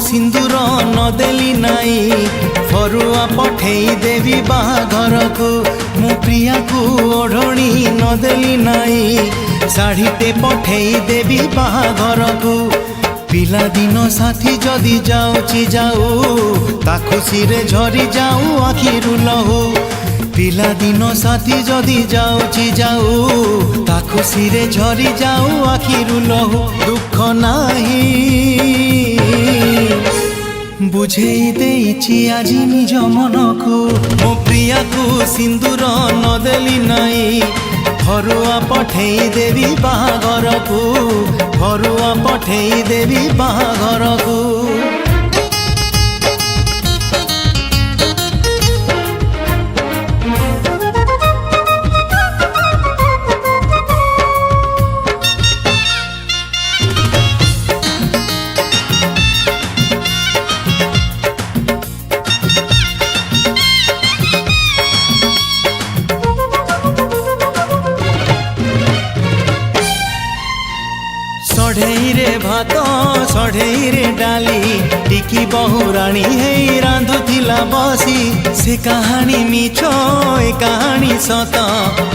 सिंदूर नदेली नाई फरुआ पठेई देवी बाहाघर को मो प्रिया को ओढ़णी नदेली नाई शाढ़ीटे पठेई देवी बाहाघर को पिला दिन साथी जदि जाऊची जाऊ ता खुशी रे झरी जाऊ आखिरु लहू पिला दिन साथी जदि जाऊची जाऊ ता खुशी रे झरी जाऊ आखिरु लहू दुख नाही बुझेई देइछि आजी निज मन को मो प्रिया को सिंदूर नदेली नाई फरुआ पठेई देवी बाहाघर को फरुआ पठेई देवी बाहाघर को सढ़ई रे भात सढ़ई रे डाली टिकी बहुराणी है रांधुथिला बसी से कहानी मिछ ए कहानी सत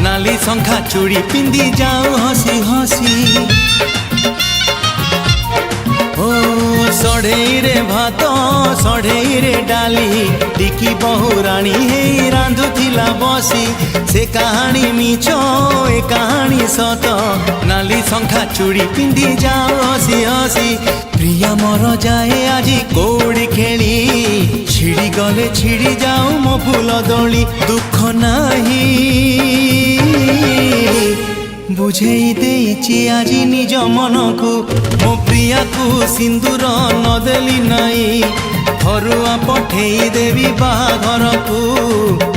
नाली शंखा चूड़ी पिंदी जाऊ हसी हसी ओ सढ़ई रे भात सढ़ई रे डाली टिकी बहुराणी है रांधुथिला बसी से कहानी मिछ ए कहानी सत नाली शंखा चूड़ी पिंदी जाओ हसी हसी प्रिया मोर जाए आज कौड़ी खेली छिड़ी गले छिड़ी जाऊ मो फूल दोली दुख नाही बुझेई देइछि आज निज मन को मो प्रिया को सिंदूर नदेली नाई फरुआ पठेई देवी बाहाघर को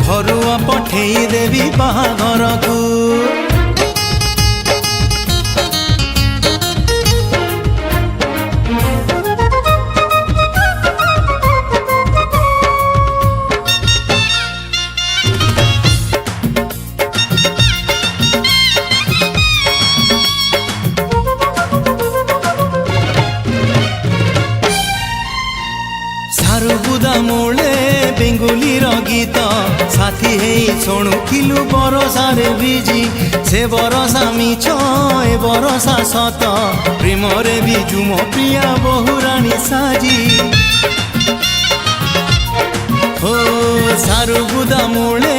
फरुआ पठेई देवी बाहाघर को सारुबुदा मूले बेंगुली गीत साथी हे शुणुलु बरसा रे बिजी से बरसा मिछ ए बरसा सत प्रेम रे बिजु मो प्रिया बहुराणी साजी हो सारुबुदा मूले।